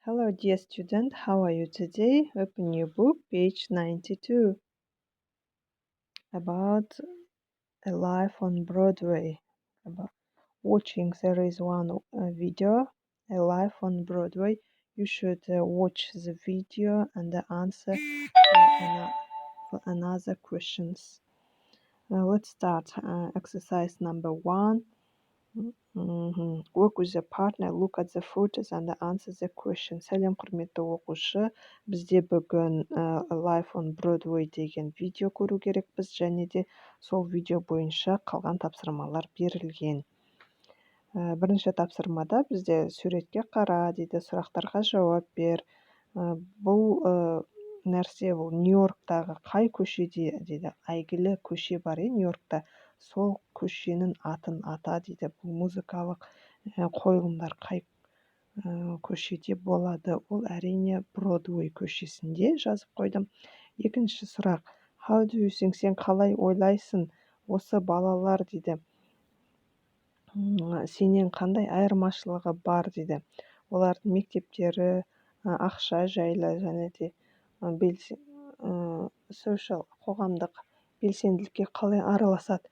Hello, dear student. How are you today? Open your book, page 92, about a life on Broadway. About watching, there is one video, a life on Broadway. You should watch the video and answer for another questions. Let's start. Exercise number 1. Work with the partner, look at the photos and answer the question. Сәлем құрметті оқушы, бізде бүгін Life on Broadway деген видео көру керекпіз, және де сол видео бойынша қалған тапсырмалар берілген. Бірінші тапсырмада бізде суретке қара дейді, сұрақтарға жауап бер. Бұл нәрсе, бұл Нью-Йорктағы қай көшеде дейді, әйгілі көше бар Нью-Йоркта, сол көшенің атын ата дейді. Бұл музыкалық қойылымдар қай көшеде болады? Ол әрине Бродвей көшесінде жазып қойдым. Екінші сұрақ. How do you think? Сен қалай ойлайсың? Осы балалар дейді, сенен қандай айырмашылығы бар дейді. Олардың мектептері, ақша жайлы, және де social, қоғамдық белсенділікке қалай араласады?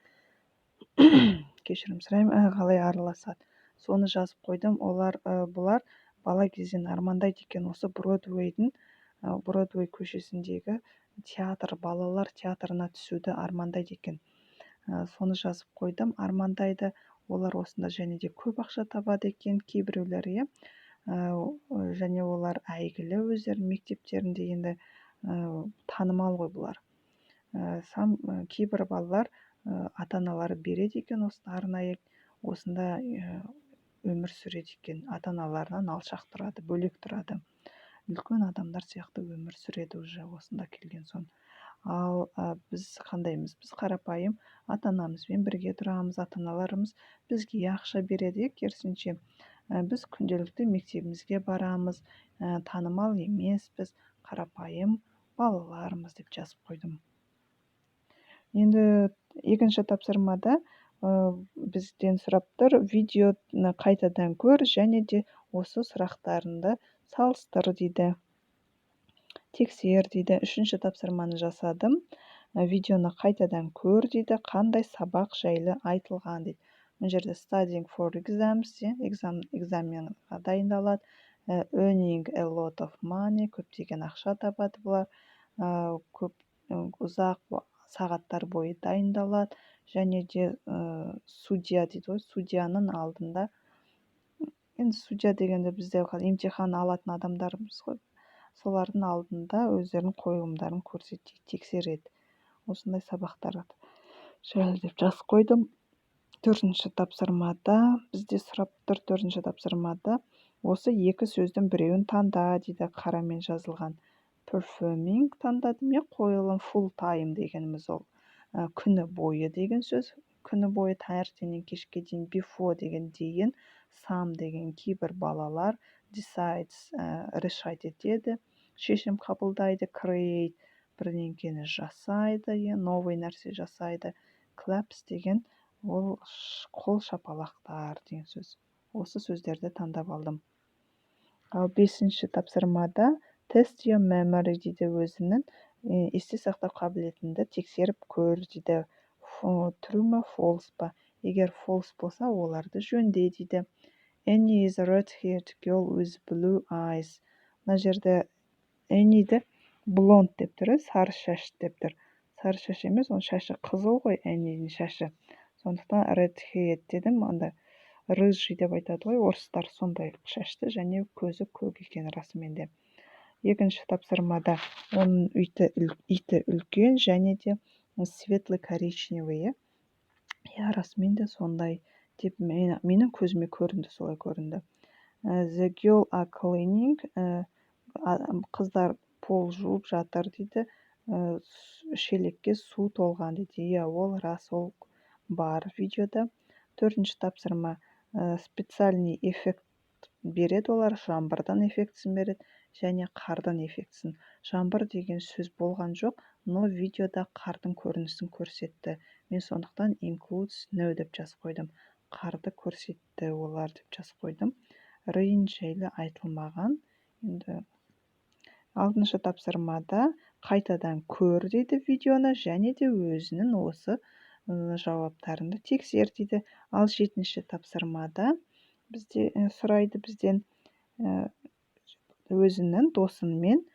Кешірім сұраймын, қалай араласады? Соны жазып қойдым. Бұлар бала кезден армандайды екен осы Бродвей көшесіндегі театр, балалар театрына түсуді армандайды екен. Соны жазып қойдым. Армандайды. Олар осында және де көп ақша табады екен, кейбіреулер, және олар әйгілі өздерінің мектептерінде, енді танымал ғой бұлар. Кейбір балалар ата-аналары береді екен, арнайы осында өмір сүреді екен, ата-аналарынан алшақ тұрады, бөлек тұрады. Үлкен адамдар сияқты өмір сүреді уже осында келген соң. Ал біз қандаймыз? Біз қарапайым ата-анамызбен бірге тұрамыз, ата-аналарымыз бізге ақша береді, керісінше біз күнделікті мектебімізге барамыз, танымал емеспіз, қарапайым балаларымыз деп жазып қойдым. Енді екінші тапсырмада бізден сұрап тұр, видеоны қайтадан көр, және де осы сұрақтарында салыстыр дейді. Тексер дейді. Үшінші тапсырманы жасадым. Видеоны қайтадан көр дейді. Қандай сабақ жайлы айтылған дейді. Мына жерде studying for exams, экзаменға дайындалады. Earning a lot of money, көптеген ақша табады бұлар. Ұзақ сағаттар бойы дайындалады. Және де судья дейді ғой, судьяның алдында. Енді судья дегенде бізде емтихан алатын адамдарымыз ғой. Солардың алдында өздерінің қойылымдарын көрсетеді, тексереді. Осындай сабақтар жайлы деп жазып қойдым. Төртінші тапсырмада бізде сұрап тұр, төртінші тапсырмада осы екі сөздің біреуін таңда дейді, қарамен жазылған. Performing таңдадым, қойылым, full time дегеніміз ол. Күні бойы деген сөз, күні бойы таңертеңнен кешке дейін, before деген дейін, some деген кейбір балалар, decides решать етеді, шешім қабылдайды, create бірдеңені жасайды, новый нәрсе жасайды, claps деген ол қол шапалақтар деген сөз. Осы сөздерді таңдап алдым. Ал бесінші тапсырмада test your memory дейді, өзінің есте сақтау қабілетіңді тексеріп көр дейді. True ма, false па? Егер false болса, оларды жөнде дейді. Annie is a red-haired girl with blue eyes. Мына жерде Annie'ді blonde деп тұр, сары шаш деп тұр. Сары шаш емес, оның шашы қызыл ғой, Annie'дің шашы. Сондықтан red-haired дедім, анда рыжий деп айтады ғой, орыстар сондай шашты, және көзі көк екен расымен де. Екінші тапсырмада оның иті үлкен, және де светлый коричневый, расымен де сондай деп менің көзіме көрінді, солай көрінді. The girl are cleaning, қыздар пол жуып жатыр дейді, шелекке су толған дейді. Ол рас, ол бар видеода. Төртінші тапсырма, специальный эффект береді, олар жаңбырдан эффектісін береді, және қардың эффектісін. Жаңбыр деген сөз болған жоқ, но видеода қардың көрінісін көрсетті. Мен сондықтан includes snow деп жазып қойдым. Қарды көрсетті олар деп жазып қойдым. Rain жайлы айтылмаған, енді 6-шы тапсырмада қайтадан көр дейді видеоны, және де өзінің осы жауаптарыңды тексер дейді. Ал 7-ші тапсырмада сұрайды бізден өзінің досыңмен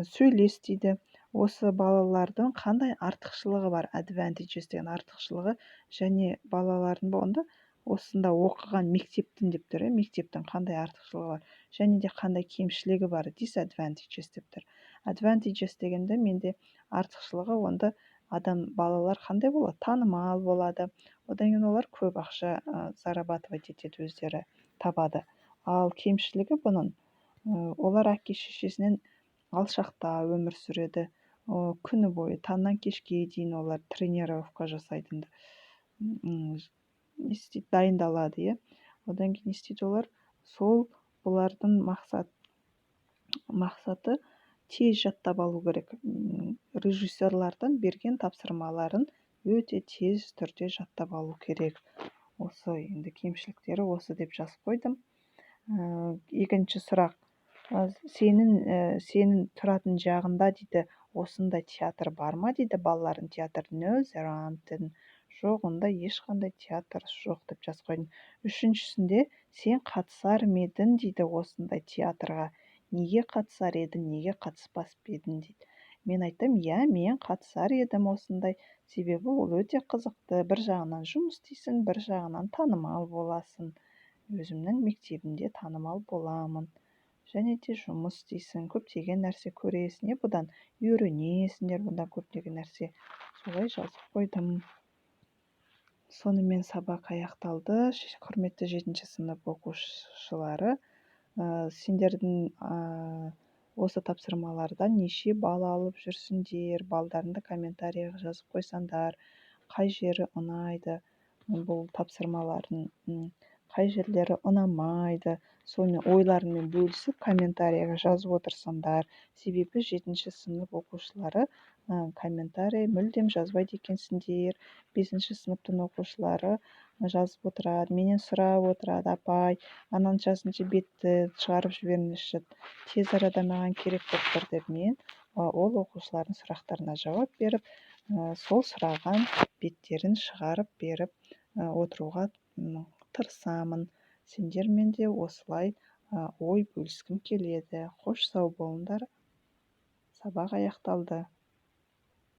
сөйлес дейді. Осы балалардың қандай артықшылығы бар, advantages деген артықшылығы, және балалардың болғанда осында оқыған мектептің деп тұр, мектептің қандай артықшылығы бар, және де қандай кемшілігі бар, disadvantages деп тұр. Advantages дегенде менде артықшылығы, онда балалар қандай болады, танымал болады, одан кейін олар көп ақша зарабатывать етеді, өздері табады. Ал кемшілігі бұның, олар әке шешесінен алшақта өмір сүреді, күні бойы таңнан кешке дейін олар тренировка жасайды, не істейді, дайындалады, иә. Одан кейін не істейді олар, сол бұлардың мақсаты тез жаттап алу керек. Режиссерлардан берген тапсырмаларын өте тез түрде жаттап алу керек. Осы енді кемшіліктері осы деп жазып қойдым. Екінші сұрақ, сенің тұратын жағында дейді, осындай театр бар ма дейді, балалардың театры. No, there aren't. Жоқ, онда ешқандай театр жоқ деп жазып қойдым. Үшіншісінде, сен қатысар ма едің дейді осындай театрға. Неге қатысар едің, неге қатыспас едің дейді. Мен айтам, иә, мен қатысар едім осындай, себебі ол өте қызықты. Бір жағынан жұмыс істейсің, бір жағынан танымал боласың. Өзімнің мектебімде танымал боламын. Және де жұмыс істейсің, көптеген нәрсе көресің, бұдан үйренесіңдер, бұдан көптеген нәрсе. Солай жазып қойдым. Сонымен сабақ аяқталды. Құрметті 7-ші сынып оқушылары, сендердің осы тапсырмалардан неше бал алып жүрсіңдер, балдарыңды комментарийға жазып қойсаңдар, қай жері ұнайды, бұл тапсырмалардың қай жерлері ұнамайды, сонымен ойларыңмен бөлісіп комментарийға жазып отырсаңдар. Себебі 7-ші сынып оқушылары комментарий мүлдем жазбайды екенсіңдер. 5-ші сыныптың оқушылары жазып отырады, менен сұрап отырады, апай, ананы жазыншы бетті шығарып жіберіңізші, тез арада маған керек болып тұр деп. Мен ол оқушылардың сұрақтарына жауап беріп, сол сұраған беттерін шығарып беріп отыруға тырысамын. Сендермен де осылай ой бөліскім келеді. Қош сау болыңдар. Сабақ аяқталды.